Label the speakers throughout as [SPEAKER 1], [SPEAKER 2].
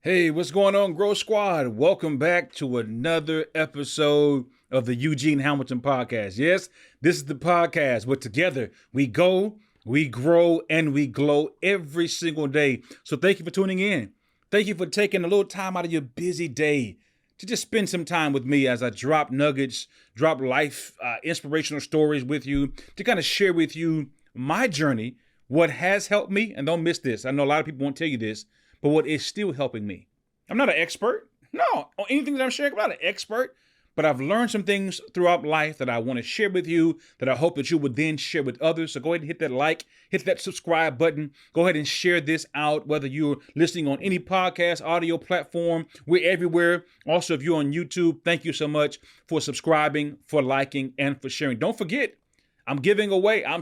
[SPEAKER 1] Hey, what's going on, Grow Squad? Welcome back to another episode of the Eugene Hamilton Podcast. Yes, this is the podcast where together we go, we grow, and we glow every single day. So thank you for tuning in. Thank you for taking a little time out of your busy day to just spend some time with me as I drop nuggets, drop life, inspirational stories with you to kind of share with you my journey, what has helped me. And don't miss this. I know a lot of people won't tell you this, but what is still helping me. I'm not an expert. No, on anything that I'm sharing, I'm not an expert, but I've learned some things throughout life that I want to share with you that I hope that you would then share with others. So go ahead and hit that like, hit that subscribe button. Go ahead and share this out, whether you're listening on any podcast, audio platform. We're everywhere. Also, if you're on YouTube, thank you so much for subscribing, for liking, and for sharing. Don't forget, I'm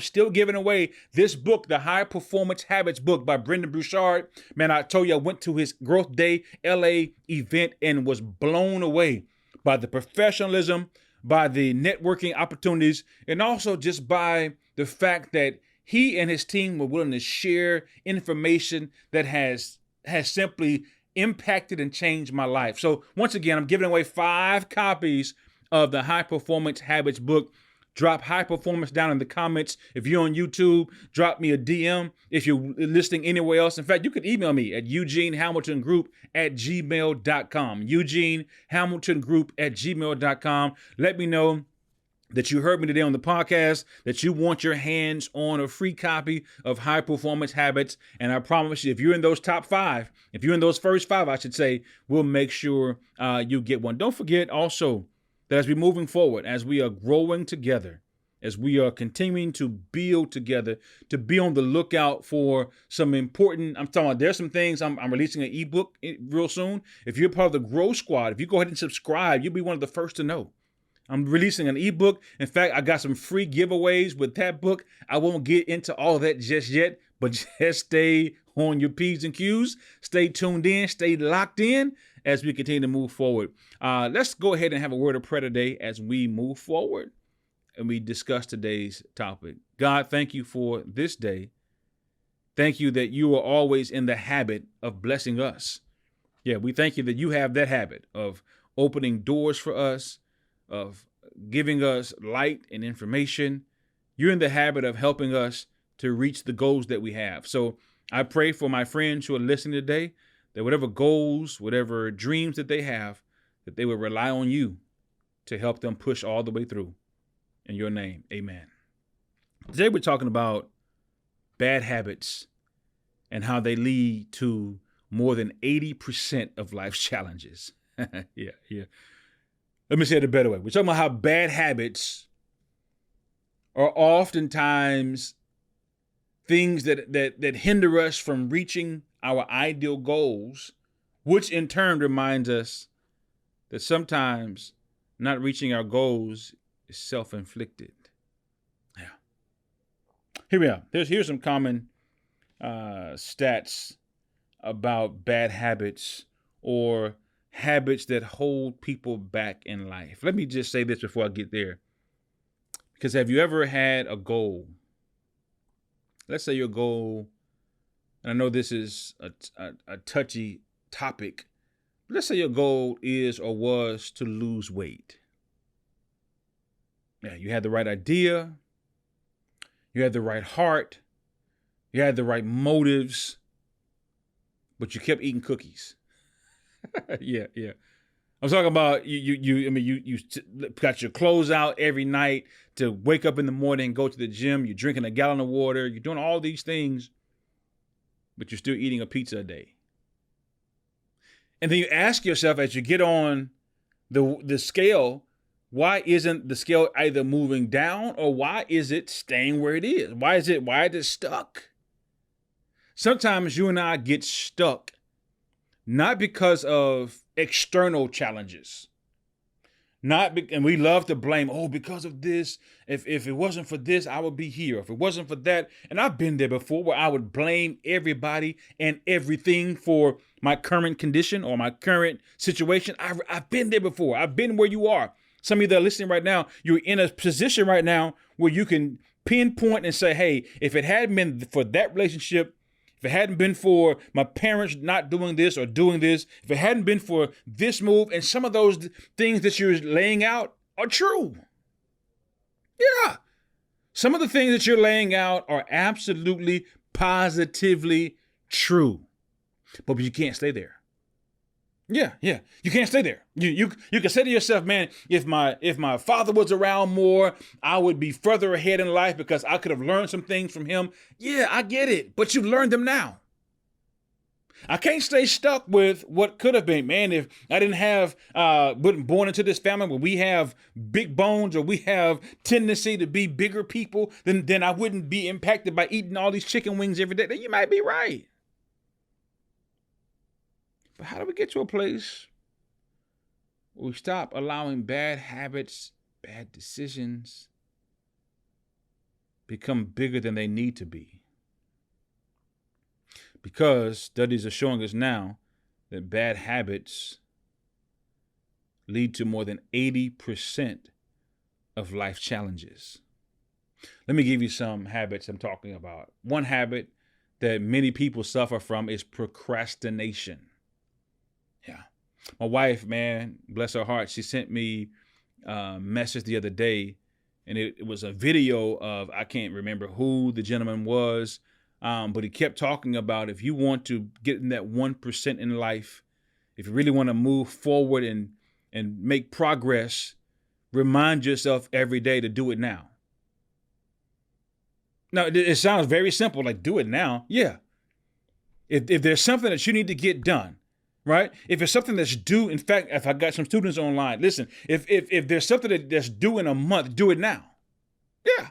[SPEAKER 1] still giving away this book, the High Performance Habits book by Brendan Bouchard. Man, I told you I went to his Growth Day LA event and was blown away by the professionalism, by the networking opportunities, and also just by the fact that he and his team were willing to share information that has simply impacted and changed my life. So once again, I'm giving away 5 copies of the High Performance Habits book. Drop high performance down in the comments. If you're on YouTube, drop me a DM. If you're listening anywhere else, in fact, you could email me at eugenehamiltongroup@gmail.com. eugenehamiltongroup@gmail.com. Let me know that you heard me today on the podcast, that you want your hands on a free copy of High Performance Habits. And I promise you, if you're in those top 5, if you're in those first 5, I should say, we'll make sure you get one. Don't forget also, that as we're moving forward, as we are growing together, as we are continuing to build together, to be on the lookout for some important, I'm talking about, there's some things, I'm releasing an ebook real soon. If you're part of the Grow Squad, if you go ahead and subscribe, you'll be one of the first to know. I'm releasing an ebook. In fact, I got some free giveaways with that book. I won't get into all of that just yet, but just stay on your P's and Q's. Stay tuned in, stay locked in as we continue to move forward. Let's go ahead and have a word of prayer today as we move forward and we discuss today's topic. God, thank you for this day. Thank you that you are always in the habit of blessing us. Yeah, we thank you that you have that habit of opening doors for us, of giving us light and information. You're in the habit of helping us to reach the goals that we have. So I pray for my friends who are listening today, that whatever goals, whatever dreams that they have, that they will rely on you to help them push all the way through. In your name, amen. Today we're talking about bad habits and how they lead to more than 80% of life's challenges. Yeah. Let me say it a better way. We're talking about how bad habits are oftentimes things that hinder us from reaching our ideal goals, which in turn reminds us that sometimes not reaching our goals is self-inflicted. Yeah. Here we are. Here's some common stats about bad habits or habits that hold people back in life. Let me just say this before I get there. Because have you ever had a goal? Let's say your goal, and I know this is a touchy topic, but let's say your goal is or was to lose weight. Yeah, you had the right idea, you had the right heart, you had the right motives, but you kept eating cookies. Yeah. I'm talking about you got your clothes out every night to wake up in the morning and go to the gym. You're drinking a gallon of water. You're doing all these things, but you're still eating a pizza a day. And then you ask yourself as you get on the scale, why isn't the scale either moving down or why is it staying where it is? Why is it stuck? Sometimes you and I get stuck not because of external challenges, and we love to blame, because of this. If it wasn't for this, I would be here. If it wasn't for that, and I've been there before where I would blame everybody and everything for my current condition or my current situation. I've been there before. I've been where you are. Some of you that are listening right now, you're in a position right now where you can pinpoint and say, hey, if it hadn't been for that relationship, if it hadn't been for my parents not doing this or doing this, if it hadn't been for this move, and some of those things that you're laying out are true. Yeah. Some of the things that you're laying out are absolutely, positively true. But you can't stay there. Yeah. You can't stay there. You can say to yourself, man, if my father was around more, I would be further ahead in life because I could have learned some things from him. Yeah, I get it. But you've learned them now. I can't stay stuck with what could have been. Man, if I didn't have, wasn't born into this family where we have big bones or we have tendency to be bigger people, then I wouldn't be impacted by eating all these chicken wings every day. Then you might be right. But how do we get to a place where we stop allowing bad habits, bad decisions become bigger than they need to be? Because studies are showing us now that bad habits lead to more than 80% of life challenges. Let me give you some habits I'm talking about. One habit that many people suffer from is procrastination. Yeah. My wife, man, bless her heart, she sent me a message the other day, and it was a video of, I can't remember who the gentleman was, but he kept talking about if you want to get in that 1% in life, if you really want to move forward and make progress, remind yourself every day to do it now. Now, it sounds very simple, like do it now. Yeah. If there's something that you need to get done, right? If it's something that's due, in fact, if I got some students online, listen, if there's something that's due in a month, do it now. Yeah.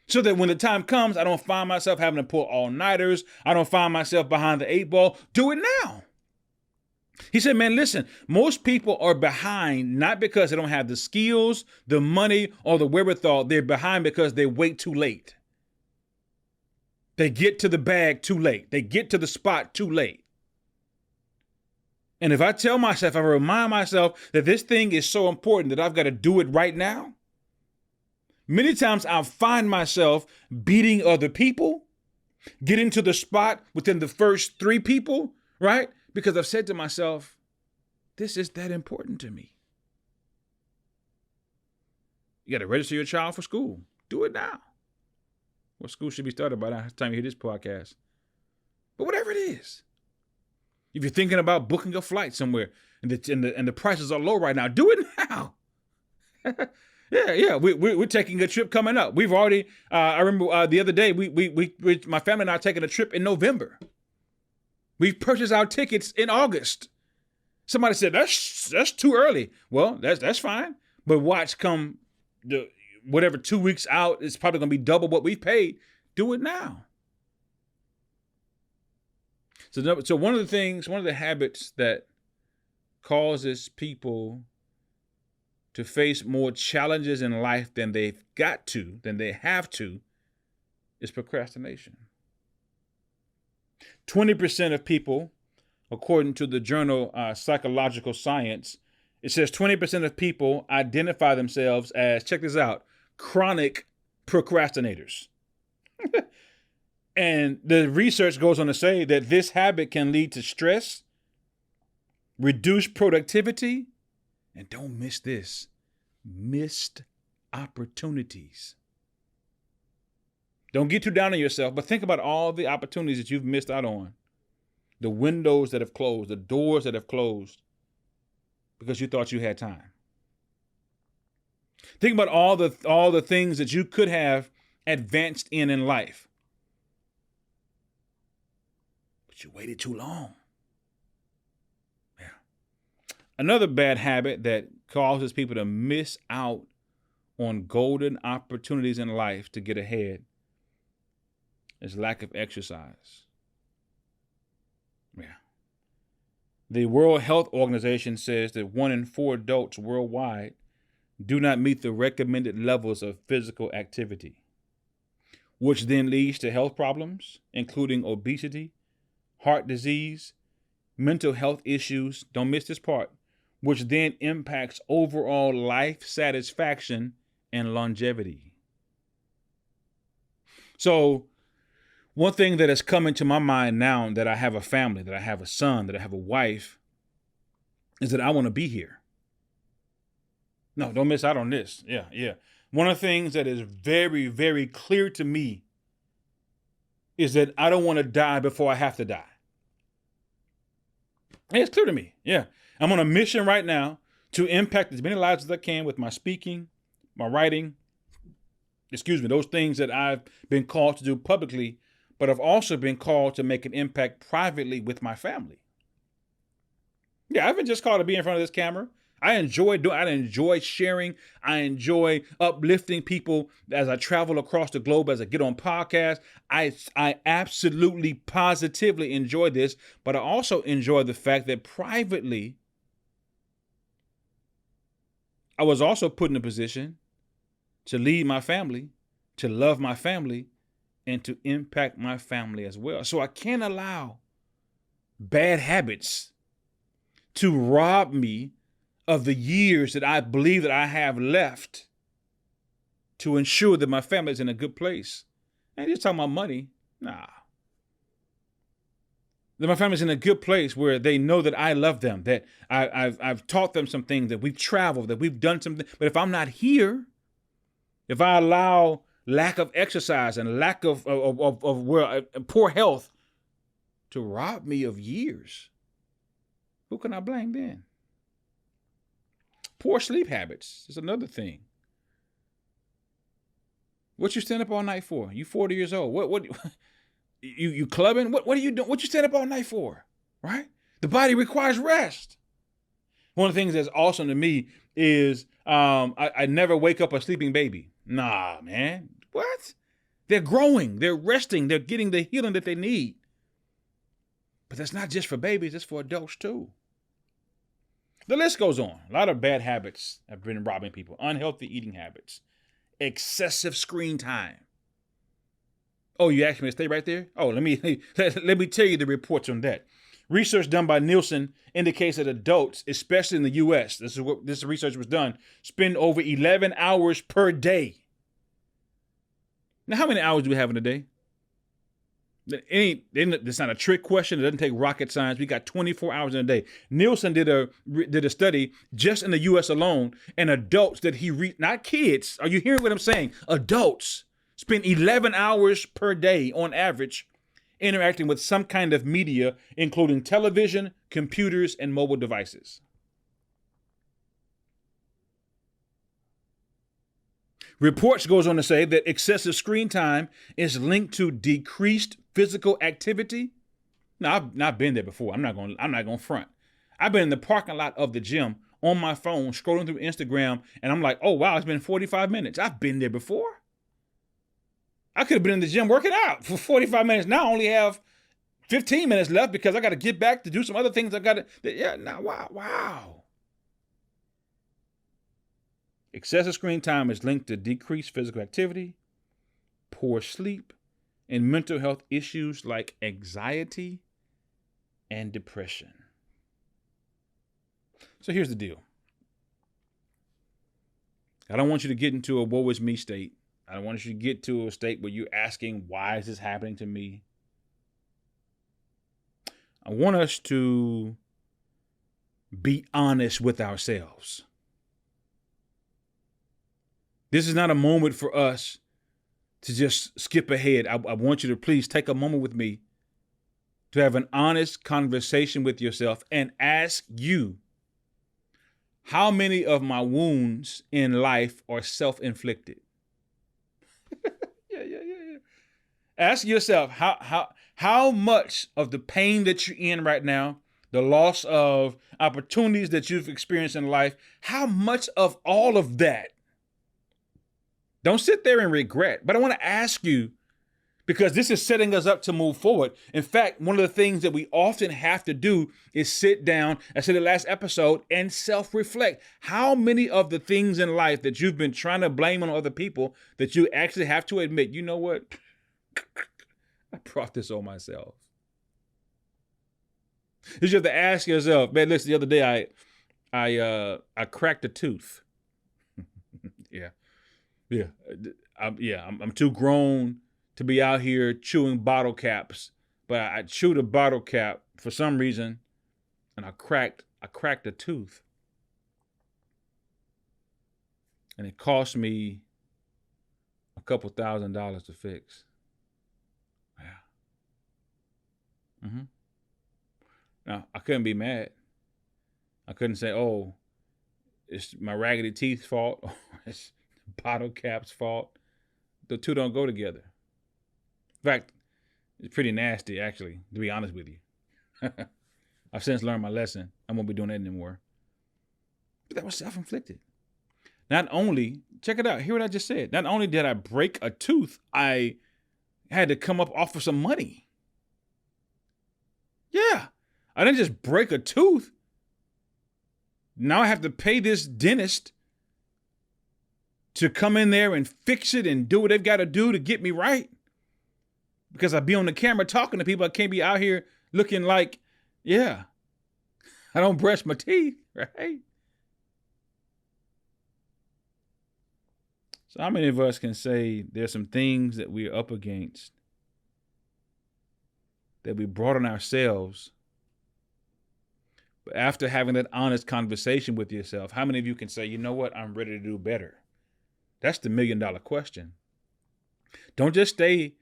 [SPEAKER 1] So that when the time comes, I don't find myself having to pull all-nighters. I don't find myself behind the 8 ball. Do it now. He said, man, listen, most people are behind not because they don't have the skills, the money, or the wherewithal. They're behind because they wait too late. They get to the bag too late. They get to the spot too late. And if I tell myself, I remind myself that this thing is so important that I've got to do it right now, many times I'll find myself beating other people, getting to the spot within the first 3 people, right? Because I've said to myself, this is that important to me. You got to register your child for school. Do it now. Well, school should be started by the time you hear this podcast. But whatever it is, if you're thinking about booking a flight somewhere and the prices are low right now, do it now. Yeah. We're taking a trip coming up. We've already. I remember the other day we my family and I are taking a trip in November. We've purchased our tickets in August. Somebody said that's too early. Well, that's fine. But watch, come the whatever 2 weeks out, it's probably gonna be double what we paid. Do it now. So one of the habits that causes people to face more challenges in life than they have to, is procrastination. 20% of people, according to the journal Psychological Science, it says 20% of people identify themselves as, check this out, chronic procrastinators. And the research goes on to say that this habit can lead to stress, reduced productivity, and don't miss this, missed opportunities. Don't get too down on yourself, but think about all the opportunities that you've missed out on. The windows that have closed, the doors that have closed because you thought you had time. Think about all the things that you could have advanced in life. But you waited too long. Yeah. Another bad habit that causes people to miss out on golden opportunities in life to get ahead is lack of exercise. Yeah. The World Health Organization says that 1 in 4 adults worldwide do not meet the recommended levels of physical activity, which then leads to health problems, including obesity, heart disease, mental health issues, don't miss this part, which then impacts overall life satisfaction and longevity. So One thing that has come into my mind now that I have a family, that I have a son, that I have a wife, is that I want to be here. No, don't miss out on this. Yeah, yeah. One of the things that is very, very clear to me is that I don't want to die before I have to die. It's clear to me. Yeah. I'm on a mission right now to impact as many lives as I can with my speaking, my writing, those things that I've been called to do publicly, but I've also been called to make an impact privately with my family. Yeah, I've been just called to be in front of this camera. I enjoy sharing. I enjoy uplifting people as I travel across the globe, as I get on podcasts. I absolutely, positively enjoy this, but I also enjoy the fact that privately, I was also put in a position to lead my family, to love my family, and to impact my family as well. So I can't allow bad habits to rob me of the years that I believe that I have left to ensure that my family is in a good place. I ain't just talking about money. Nah. That my family's in a good place where they know that I love them, that I've taught them some things, that we've traveled, that we've done something. But if I'm not here, if I allow lack of exercise and lack of poor health to rob me of years, who can I blame then? Poor sleep habits is another thing. What you stand up all night for? You 40 years old. What you clubbing? What are you doing? What you stand up all night for? Right? The body requires rest. One of the things that's awesome to me is I never wake up a sleeping baby. Nah, man. What? They're growing. They're resting. They're getting the healing that they need. But that's not just for babies. That's for adults too. The list goes on. A lot of bad habits have been robbing people. Unhealthy eating habits. Excessive screen time. Oh, you asked me to stay right there? Oh, let me tell you the reports on that. Research done by Nielsen indicates that adults, especially in the U.S., this research was done, spend over 11 hours per day. Now, how many hours do we have in a day? It's not a trick question. It doesn't take rocket science. We got 24 hours in a day. Nielsen did a study just in the U.S. alone, and adults that not kids. Are you hearing what I'm saying? Adults spend 11 hours per day on average interacting with some kind of media, including television, computers, and mobile devices. Reports goes on to say that excessive screen time is linked to decreased physical activity. Now, I've been there before. I'm not going to front. I've been in the parking lot of the gym on my phone, scrolling through Instagram, and I'm like, oh, wow, it's been 45 minutes. I've been there before. I could have been in the gym working out for 45 minutes. Now I only have 15 minutes left because I got to get back to do some other things. Wow. Excessive screen time is linked to decreased physical activity, poor sleep, and mental health issues like anxiety and depression. So here's the deal. I don't want you to get into a woe is me state. I don't want you to get to a state where you're asking, why is this happening to me? I want us to be honest with ourselves. This is not a moment for us to just skip ahead. I want you to please take a moment with me to have an honest conversation with yourself and ask you, how many of my wounds in life are self-inflicted? Yeah. Ask yourself how much of the pain that you're in right now, the loss of opportunities that you've experienced in life, how much of all of that? Don't sit there and regret. But I want to ask you, because this is setting us up to move forward. In fact, one of the things that we often have to do is sit down, I said the last episode, and self-reflect. How many of the things in life that you've been trying to blame on other people that you actually have to admit, you know what? I brought this on myself. You have to ask yourself, man, listen, the other day I cracked a tooth. Yeah. I'm too grown to be out here chewing bottle caps. But I chewed a bottle cap for some reason, and I cracked a tooth. And it cost me a couple $1,000s to fix. Yeah. Now, I couldn't be mad. I couldn't say, oh, it's my raggedy teeth's fault or it's the bottle cap's fault. The two don't go together. In fact, it's pretty nasty, actually, to be honest with you. I've since learned my lesson. I won't be doing that anymore. But that was self-inflicted. Not only, check it out, hear what I just said. Not only did I break a tooth, I had to come up off of some money. Yeah, I didn't just break a tooth. Now I have to pay this dentist to come in there and fix it and do what they've got to do to get me right. Because I be on the camera talking to people. I can't be out here looking like, yeah, I don't brush my teeth, right? So how many of us can say there's some things that we're up against that we brought on ourselves? But after having that honest conversation with yourself, how many of you can say, you know what, I'm ready to do better? That's the $1 million question. Don't just stay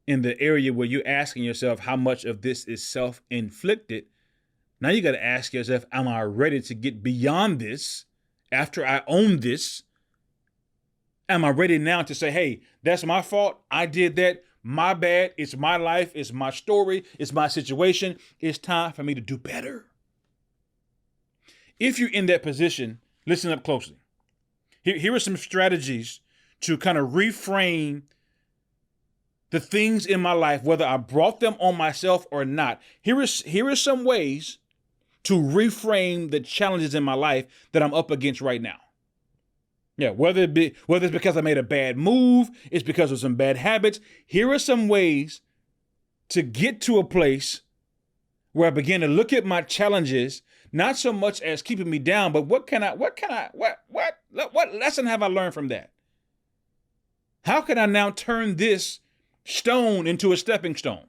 [SPEAKER 1] in the area where you're asking yourself how much of this is self-inflicted. Now you got to ask yourself, am I ready to get beyond this after I own this? Am I ready now to say, hey, that's my fault. I did that. My bad. It's my life. It's my story. It's my situation. It's time for me to do better. If you're in that position, listen up closely. Here are some strategies to kind of reframe the things in my life, whether I brought them on myself or not. Here are some ways to reframe the challenges in my life that I'm up against right now. Yeah, whether it's because I made a bad move, it's because of some bad habits. Here are some ways to get to a place where I begin to look at my challenges, not so much as keeping me down, but what lesson have I learned from that? How can I now turn this stone into a stepping stone?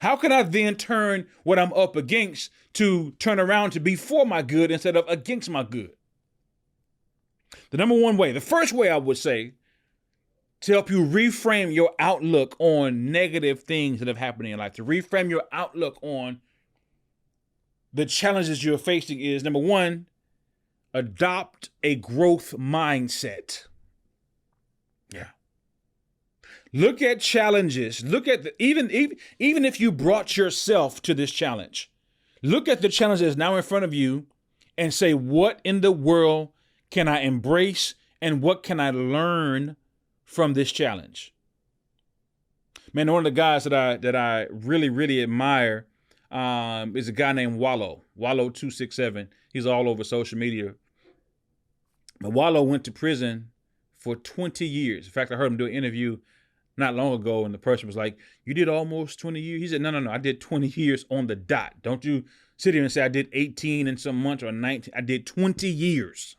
[SPEAKER 1] How can I then turn what I'm up against to turn around to be for my good instead of against my good? The number one way, the first way I would say to help you reframe your outlook on negative things that have happened in your life, to reframe your outlook on the challenges you're facing is, number one, adopt a growth mindset. Yeah. Look at challenges. Look at even if you brought yourself to this challenge, look at the challenge that's now in front of you and say, what in the world can I embrace and what can I learn from this challenge? Man, one of the guys that I really, really admire is a guy named Wallow267. He's all over social media. But Wallow went to prison for 20 years. In fact, I heard him do an interview not long ago, and the person was like, you did almost 20 years? He said, no, I did 20 years on the dot. Don't you sit here and say I did 18 and some months or 19. I did 20 years.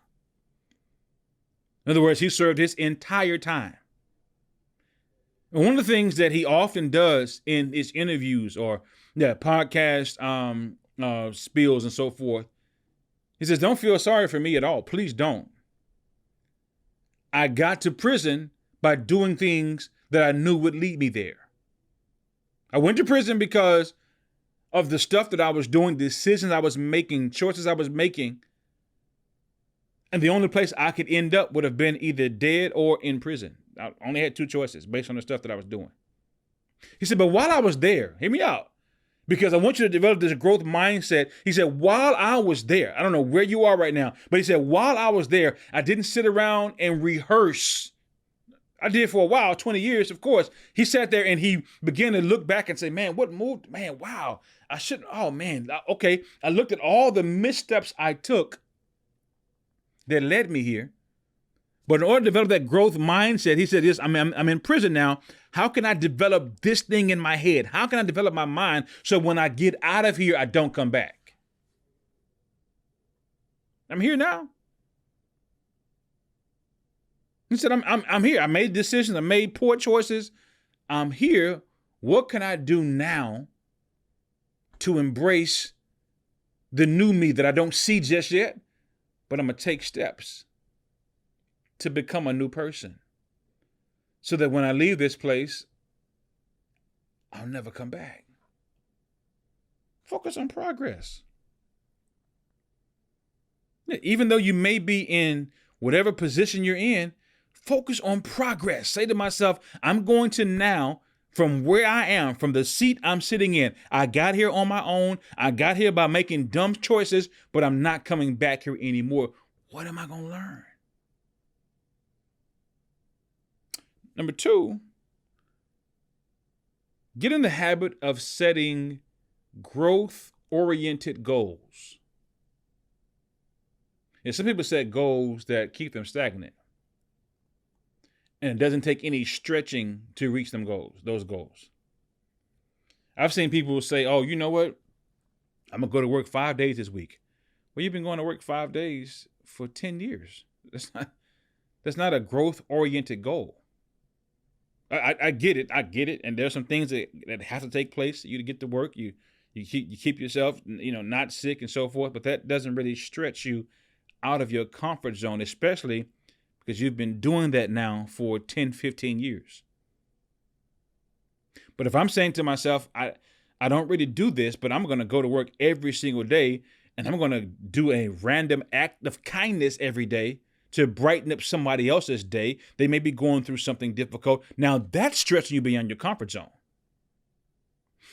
[SPEAKER 1] In other words, he served his entire time. And one of the things that he often does in his interviews or podcast spills and so forth, he says, don't feel sorry for me at all. Please don't. I got to prison by doing things that I knew would lead me there. I went to prison because of the stuff that I was doing, decisions I was making, choices I was making. And the only place I could end up would have been either dead or in prison. I only had two choices based on the stuff that I was doing. He said, but while I was there, hear me out, because I want you to develop this growth mindset. He said, while I was there, I don't know where you are right now, but he said, while I was there, I didn't sit around and rehearse. I did for a while, 20 years, of course. He sat there and he began to look back and say, man, what moved? Man, wow, I shouldn't. Oh, man. Okay. I looked at all the missteps I took that led me here. But in order to develop that growth mindset, he said, yes, I'm in prison now. How can I develop this thing in my head? How can I develop my mind so when I get out of here, I don't come back? I'm here now. He said, I'm here. I made decisions. I made poor choices. I'm here. What can I do now to embrace the new me that I don't see just yet, but I'm going to take steps to become a new person so that when I leave this place, I'll never come back. Focus on progress. Even though you may be in whatever position you're in, focus on progress. Say to myself, I'm going to now, from where I am, from the seat I'm sitting in, I got here on my own. I got here by making dumb choices, but I'm not coming back here anymore. What am I going to learn? Number 2, get in the habit of setting growth-oriented goals. And some people set goals that keep them stagnant. And it doesn't take any stretching to reach those goals. I've seen people say, oh, you know what? I'm going to go to work 5 days this week. Well, you've been going to work 5 days for 10 years. That's not a growth-oriented goal. I get it. And there's some things that have to take place for you to get to work. You keep yourself, not sick and so forth, but that doesn't really stretch you out of your comfort zone, especially because you've been doing that now for 10, 15 years. But if I'm saying to myself, I don't really do this, but I'm going to go to work every single day and I'm going to do a random act of kindness every day to brighten up somebody else's day. They may be going through something difficult. Now that's stretching you beyond your comfort zone.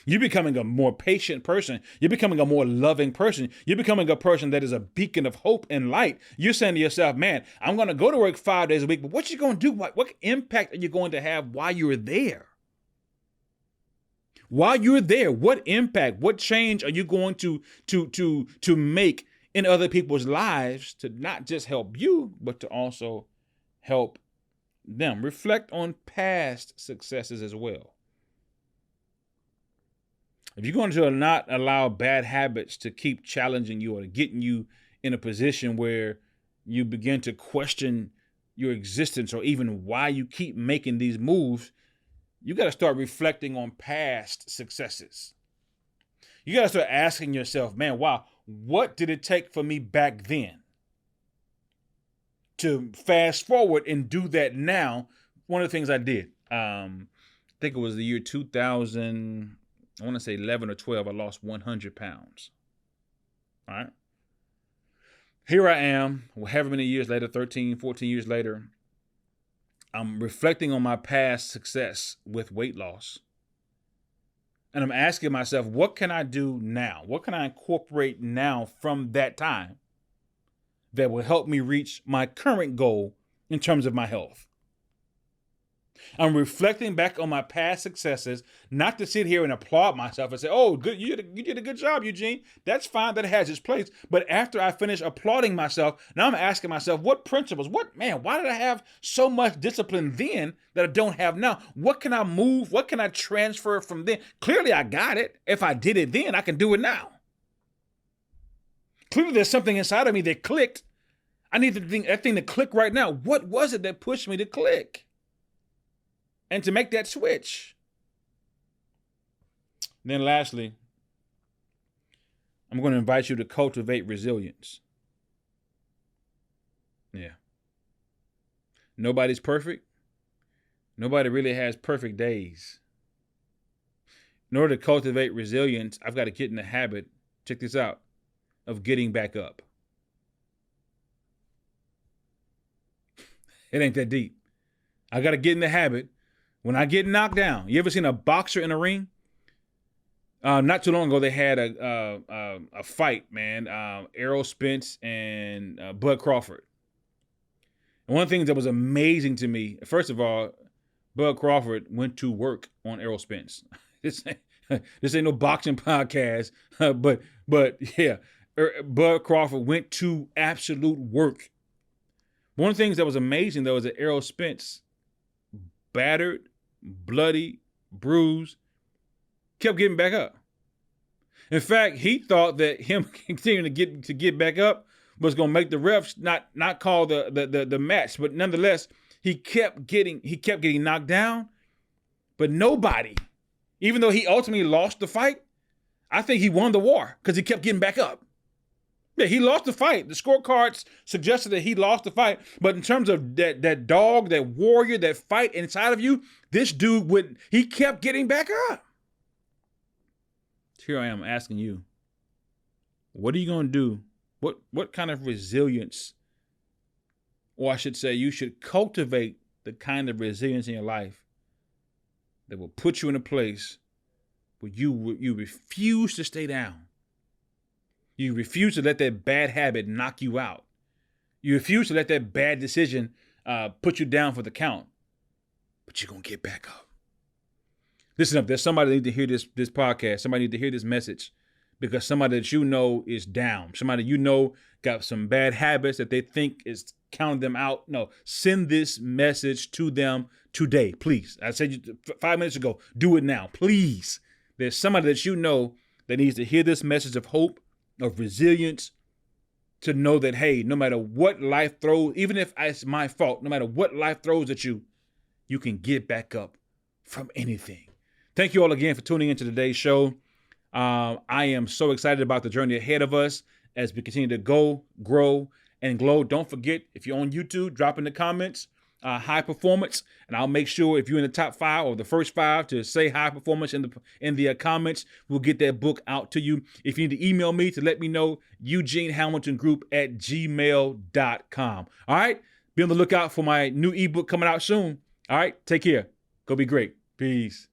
[SPEAKER 1] You're becoming a more patient person. You're becoming a more loving person. You're becoming a person that is a beacon of hope and light. You're saying to yourself, man, I'm going to go to work 5 days a week, but what you going to do? What impact are you going to have while you're there? While you're there, what impact, what change are you going to make in other people's lives to not just help you, but to also help them? Reflect on past successes as well. If you're going to not allow bad habits to keep challenging you or getting you in a position where you begin to question your existence or even why you keep making these moves, you got to start reflecting on past successes. You got to start asking yourself, man, wow, what did it take for me back then to fast forward and do that now? One of the things I did, I think it was the year 2000, I want to say 11 or 12, I lost 100 pounds. All right. Here I am, however many years later, 13, 14 years later, I'm reflecting on my past success with weight loss. And I'm asking myself, what can I do now? What can I incorporate now from that time that will help me reach my current goal in terms of my health? I'm reflecting back on my past successes, not to sit here and applaud myself and say, oh, good, you did a good job, Eugene. That's fine, that has its place. But after I finish applauding myself, now I'm asking myself, what principles, why did I have so much discipline then that I don't have now? What can I move? What can I transfer from then? Clearly I got it. If I did it then, I can do it now. Clearly there's something inside of me that clicked. I need that thing to click right now. What was it that pushed me to click? And to make that switch. Then lastly, I'm going to invite you to cultivate resilience. Yeah. Nobody's perfect. Nobody really has perfect days. In order to cultivate resilience, I've got to get in the habit, check this out, of getting back up. It ain't that deep. I got to get in the habit. When I get knocked down, you ever seen a boxer in a ring? Not too long ago, they had a fight, man. Errol Spence and Bud Crawford. And one of the things that was amazing to me, first of all, Bud Crawford went to work on Errol Spence. This ain't no boxing podcast, but yeah, Bud Crawford went to absolute work. One of the things that was amazing, though, is that Errol Spence, battered, bloody, bruised, kept getting back up. In fact, he thought that him continuing to get back up was going to make the refs not call the match, but nonetheless, he kept getting knocked down, But nobody, even though he ultimately lost the fight, I think he won the war because he kept getting back up. Yeah, he lost the fight. The scorecards suggested that he lost the fight. But in terms of that dog, that warrior, that fight inside of you, this dude he kept getting back up. Here I am asking you, what are you going to do? What kind of resilience, or I should say you should cultivate the kind of resilience in your life that will put you in a place where you refuse to stay down. You refuse to let that bad habit knock you out. You refuse to let that bad decision put you down for the count. But you're going to get back up. Listen up, there's somebody that needs to hear this podcast. Somebody needs to hear this message because somebody that you know is down. Somebody you know got some bad habits that they think is counting them out. No, send this message to them today, please. I said 5 minutes ago, do it now, please. There's somebody that you know that needs to hear this message of hope, of resilience, to know that, hey, no matter what life throws, even if it's my fault, no matter what life throws at you, you can get back up from anything. Thank you all again for tuning into today's show. I am so excited about the journey ahead of us as we continue to go, grow, and glow. Don't forget, if you're on YouTube, drop in the comments, high performance, and I'll make sure if you're in the top 5 or the first 5 to say high performance in the comments. We'll get that book out to you. If you need to email me to let me know, EugeneHamiltonGroup@gmail.com. All right, be on the lookout for my new ebook coming out soon. All right, take care. Go be great. Peace.